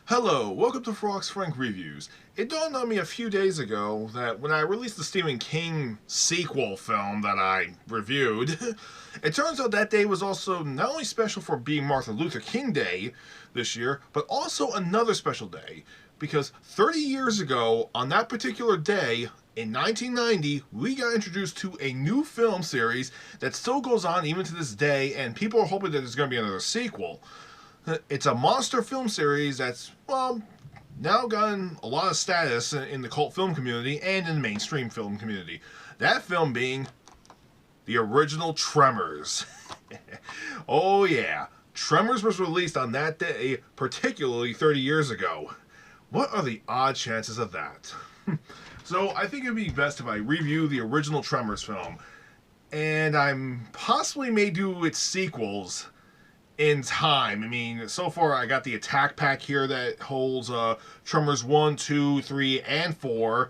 Hello, welcome to Fearox Frank Reviews. It dawned on me a few days ago that when I released the Stephen King sequel film that I reviewed, it turns out that day was also not only special for being Martin Luther King Day this year, but also another special day. Because 30 years ago, on that particular day, in 1990, we got introduced to a new film series that still goes on even to this day, and people are hoping that there's going to be another sequel. It's a monster film series that's, well, now gotten a lot of status in the cult film community and in the mainstream film community. That film being the original Tremors. Oh yeah, Tremors was released on that day, particularly 30 years ago. What are the odd chances of that? So I think it'd be best if I review the original Tremors film, and I'm possibly may do its sequels in time. I mean, so far I got the attack pack here that holds Tremors 1, 2, 3, and 4.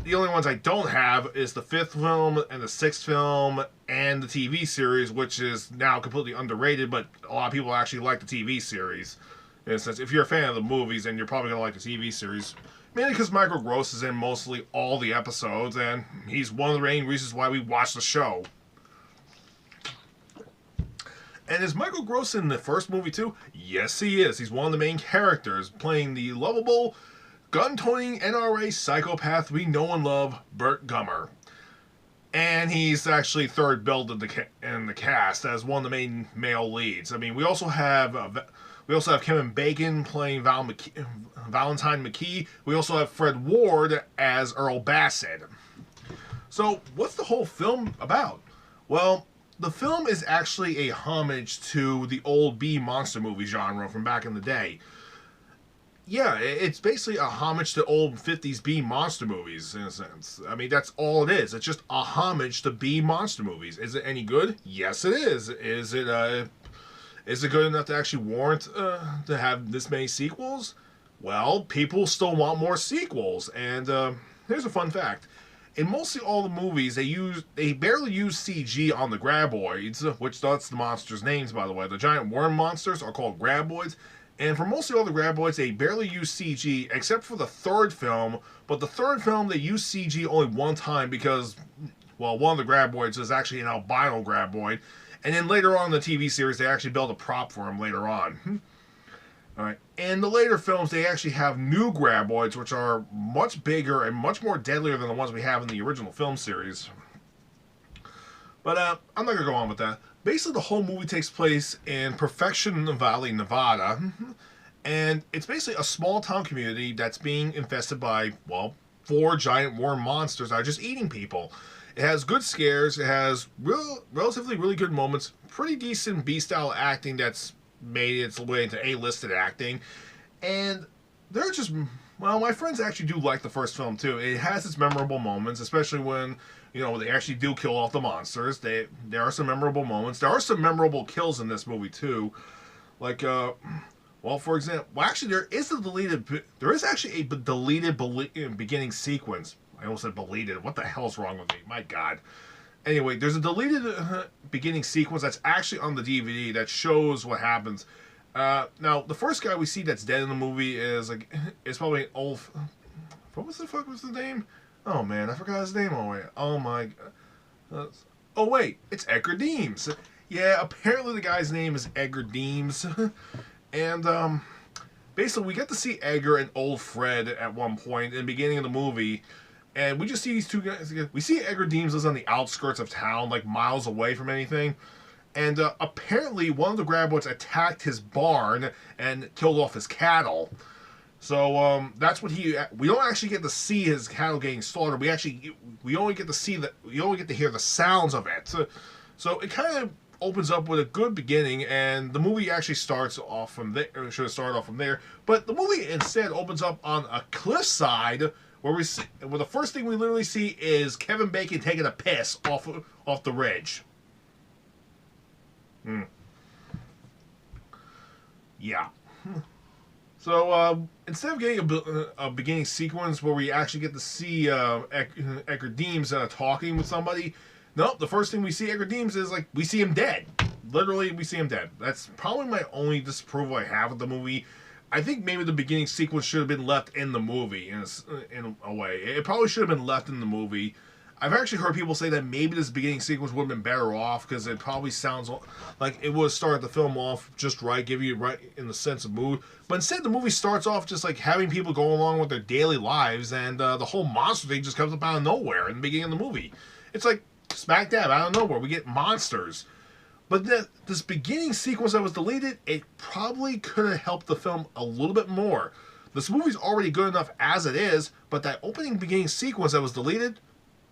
The only ones I don't have is the 5th film and the 6th film and the TV series, which is now completely underrated, but a lot of people actually like the TV series. In a sense, if you're a fan of the movies, then you're probably going to like the TV series. Mainly because Michael Gross is in mostly all the episodes, and he's one of the main reasons why we watch the show. And is Michael Gross in the first movie too? Yes, he is. He's one of the main characters, playing the lovable, gun-toting NRA psychopath we know and love, Burt Gummer. And he's actually third billed in the cast as one of the main male leads. I mean, we also have Kevin Bacon playing Valentine McKee. We also have Fred Ward as Earl Bassett. So, what's the whole film about? Well, the film is actually a homage to the old B monster movie genre from back in the day. Yeah, it's basically a homage to old 50s B monster movies, in a sense. I mean, that's all it is. It's just a homage to B monster movies. Is it any good? Yes, it is. Is it good enough to actually warrant to have this many sequels? Well, people still want more sequels. And here's a fun fact. In mostly all the movies, they barely use CG on the graboids, which that's the monsters' names, by the way. The giant worm monsters are called graboids, and for mostly all the graboids, they barely use CG, except for the third film. But the third film, they use CG only one time because, well, one of the graboids is actually an albino graboid, and then later on in the TV series, they actually build a prop for him later on. Alright, in the later films, they actually have new graboids, which are much bigger and much more deadlier than the ones we have in the original film series. But I'm not going to go on with that. Basically, the whole movie takes place in Perfection Valley, Nevada. And it's basically a small town community that's being infested by, well, 4 giant worm monsters that are just eating people. It has good scares, it has relatively really good moments, pretty decent B-style acting that's made its way into A-listed acting, and they're just, well, my friends actually do like the first film too. It has its memorable moments, especially when, you know, they actually do kill off the monsters. There are some memorable moments. There are some memorable kills in this movie too, like well, for example, actually there is actually a deleted beginning sequence. I almost said deleted. What the hell's wrong with me? My God. Anyway, there's a deleted beginning sequence that's actually on the DVD that shows what happens. Now, the first guy we see that's dead in the movie is probably an old. What the fuck was the name? Oh man, I forgot his name already. Oh my. Oh wait, it's Edgar Deems. Yeah, apparently the guy's name is Edgar Deems, and basically we get to see Edgar and old Fred at one point in the beginning of the movie. And we just see these two guys. We see Edgar Deems is on the outskirts of town, like miles away from anything. And apparently one of the graboids attacked his barn and killed off his cattle. So that's what we don't actually get to see his cattle getting slaughtered. We only get to hear the sounds of it. So it kind of opens up with a good beginning, and the movie actually starts off from there. Or should have started off from there. But the movie instead opens up on a cliffside, where the first thing we literally see is Kevin Bacon taking a piss off the ridge. Yeah. So instead of getting a beginning sequence where we actually get to see Edgar Deems talking with somebody, nope. The first thing we see Edgar Deems is we see him dead. literally, we see him dead. That's probably my only disapproval I have of the movie. I think maybe the beginning sequence should have been left in the movie, in a way. It probably should have been left in the movie. I've actually heard people say that maybe this beginning sequence would have been better off, because it probably sounds like it would have started the film off just right, give you right in the sense of mood. But instead, the movie starts off just like having people go along with their daily lives, and the whole monster thing just comes up out of nowhere in the beginning of the movie. It's like smack dab out of nowhere, we get monsters. But this beginning sequence that was deleted, it probably could have helped the film a little bit more. This movie's already good enough as it is, but that opening beginning sequence that was deleted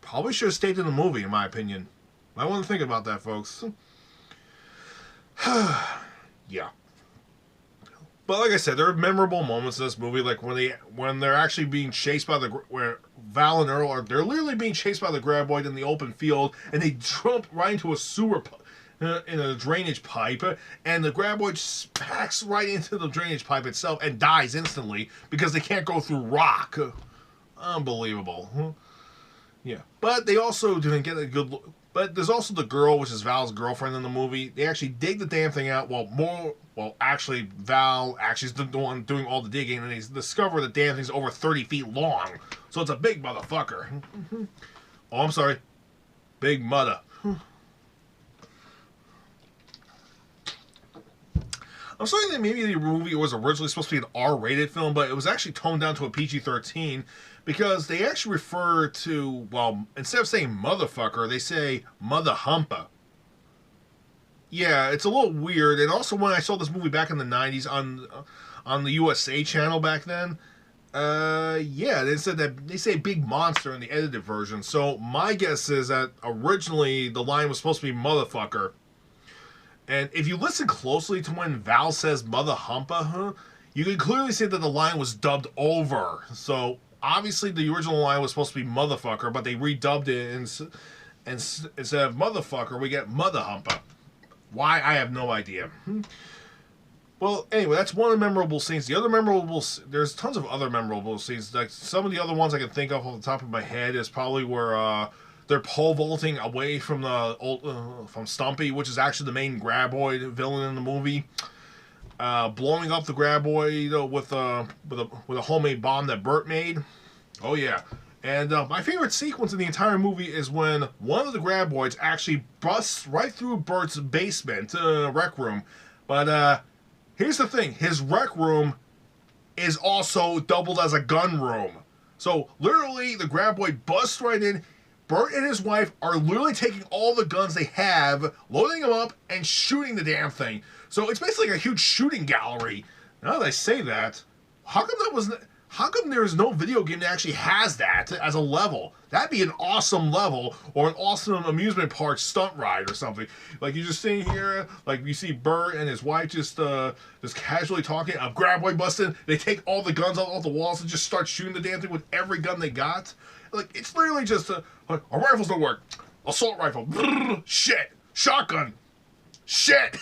probably should have stayed in the movie, in my opinion. I want to think about that, folks. Yeah. But like I said, there are memorable moments in this movie, like when they're actually being chased by where Val and Earl they're literally being chased by the graboid in the open field, and they jump right into a sewer in a drainage pipe, and the graboid smacks right into the drainage pipe itself and dies instantly because they can't go through rock. Unbelievable. Yeah, but they also didn't get a good look. But there's also the girl, which is Val's girlfriend in the movie. They actually dig the damn thing out. Actually, Val actually is the one doing all the digging, and they discover the damn thing's over 30 feet long. So it's a big motherfucker. Oh, I'm sorry. Big mudder. I'm sorry that maybe the movie was originally supposed to be an R-rated film, but it was actually toned down to a PG-13 because they actually refer to, well, instead of saying motherfucker, they say mother humper. Yeah, it's a little weird. And also, when I saw this movie back in the 90s on the USA channel back then, yeah, they said that they say big monster in the edited version. So my guess is that originally the line was supposed to be motherfucker. And if you listen closely to when Val says mother humpa, you can clearly see that the line was dubbed over. So obviously the original line was supposed to be motherfucker, but they redubbed it, and instead of motherfucker, we get mother humpa. Why? I have no idea. Well, anyway, that's one of the memorable scenes. The other memorable, there's tons of other memorable scenes. Like some of the other ones I can think of off the top of my head is probably where they're pole vaulting away from from Stumpy, which is actually the main graboid villain in the movie. Blowing up the graboid with a homemade bomb that Bert made. Oh yeah. And my favorite sequence in the entire movie is when one of the graboids actually busts right through Bert's basement rec room. But here's the thing: his rec room is also doubled as a gun room. So literally, the graboid busts right in. Bert and his wife are literally taking all the guns they have, loading them up, and shooting the damn thing. So it's basically like a huge shooting gallery. Now that I say that, how come there is no video game that actually has that as a level? That'd be an awesome level, or an awesome amusement park stunt ride or something. Like you're just sitting here, like you see Bert and his wife just casually talking, a graboid busting, they take all the guns off the walls and just start shooting the damn thing with every gun they got. Like, it's literally just like, our rifles don't work. Assault rifle. Brrr, shit. Shotgun. Shit.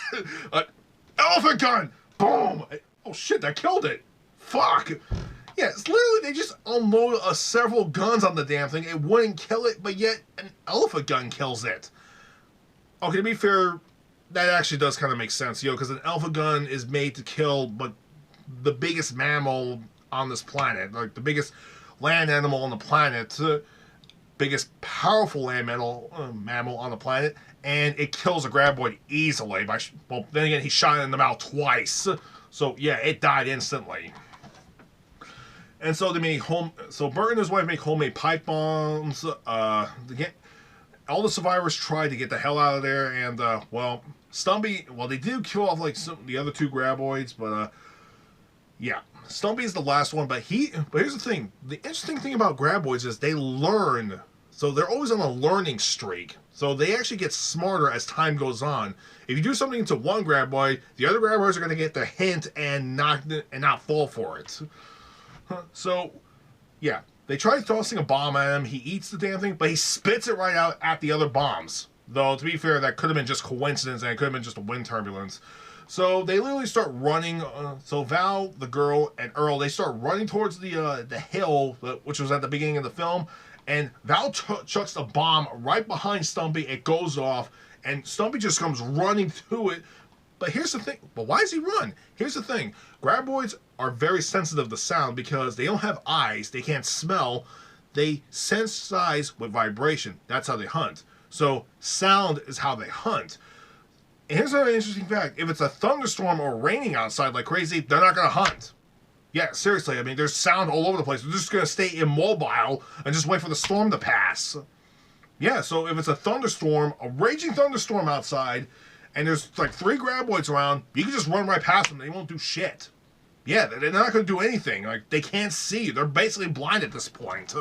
Elephant gun. Boom. Oh, shit, that killed it. Fuck. Yeah, it's literally, they just unload several guns on the damn thing. It wouldn't kill it, but yet an elephant gun kills it. Okay, to be fair, that actually does kind of make sense, because an elephant gun is made to kill the biggest mammal on this planet. Like, the biggest land animal on the planet, biggest powerful land mammal on the planet, and it kills a graboid easily. Well, then again, he shot it in the mouth twice, so yeah, it died instantly. And so they made so Bert and his wife make homemade pipe bombs. All the survivors tried to get the hell out of there, and well, Stumpy, well, they do kill off like the other two graboids, but yeah. Stumpy is the last one, but here's the thing. The interesting thing about graboids is they learn. So they're always on a learning streak. So they actually get smarter as time goes on. If you do something to one graboid, the other graboids are going to get the hint and not fall for it. So, yeah. They try tossing a bomb at him. He eats the damn thing, but he spits it right out at the other bombs. Though, to be fair, that could have been just coincidence, and it could have been just a wind turbulence. So they literally start running. So Val, the girl, and Earl, they start running towards the hill, which was at the beginning of the film. And Val chucks a bomb right behind Stumpy. It goes off, and Stumpy just comes running to it. But here's the thing. But why does he run? Here's the thing. Graboids are very sensitive to sound because they don't have eyes. They can't smell. They sense size with vibration. That's how they hunt. So sound is how they hunt. And here's another interesting fact. If it's a thunderstorm or raining outside like crazy, they're not going to hunt. Yeah, seriously. I mean, there's sound all over the place. They're just going to stay immobile and just wait for the storm to pass. Yeah, so if it's a thunderstorm, a raging thunderstorm outside, and there's like 3 graboids around, you can just run right past them. They won't do shit. Yeah, they're not going to do anything. Like, they can't see. They're basically blind at this point.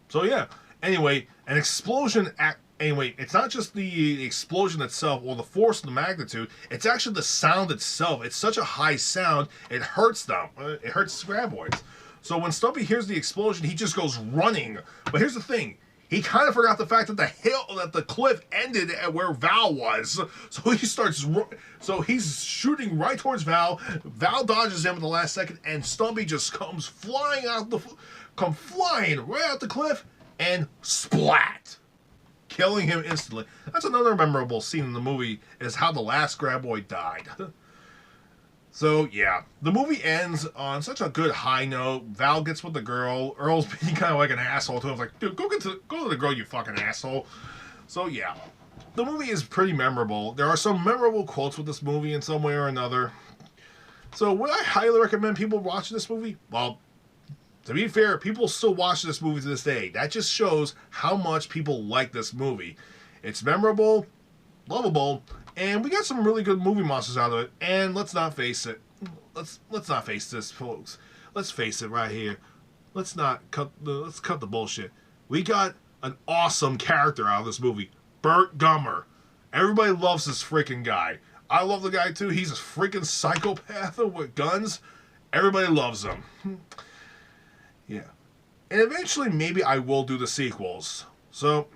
So, yeah. Anyway, an explosion... Anyway, it's not just the explosion itself or the force and the magnitude. It's actually the sound itself. It's such a high sound, it hurts them. It hurts graboids. So when Stumpy hears the explosion, he just goes running. But here's the thing. He kind of forgot the fact that the cliff ended at where Val was. So he's shooting right towards Val. Val dodges him at the last second, and Stumpy just comes flying right out the cliff and splat, killing him instantly. That's another memorable scene in the movie, is how the last graboid died. So, yeah, the movie ends on such a good high note. Val gets with the girl. Earl's being kind of like an asshole to him. Like, dude, go to the girl, you fucking asshole. So, yeah, the movie is pretty memorable. There are some memorable quotes with this movie in some way or another. So, would I highly recommend people watch this movie? Well, to be fair, people still watch this movie to this day. That just shows how much people like this movie. It's memorable, lovable, and we got some really good movie monsters out of it. And let's not face it. Let's not face this, folks. Let's face it right here. Let's cut the bullshit. We got an awesome character out of this movie, Burt Gummer. Everybody loves this freaking guy. I love the guy too. He's a freaking psychopath with guns. Everybody loves him. Yeah. And eventually, maybe I will do the sequels. So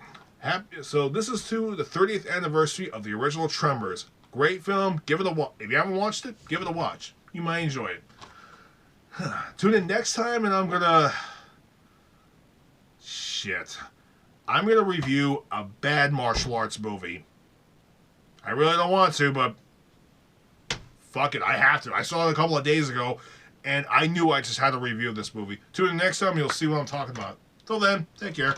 this is to the 30th anniversary of the original Tremors. Great film. Give it a watch. If you haven't watched it, give it a watch. You might enjoy it. Tune in next time, and I'm gonna review a bad martial arts movie. I really don't want to, but fuck it, I have to. I saw it a couple of days ago, and I knew I just had to review this movie. Tune in next time, you'll see what I'm talking about. Till then, take care.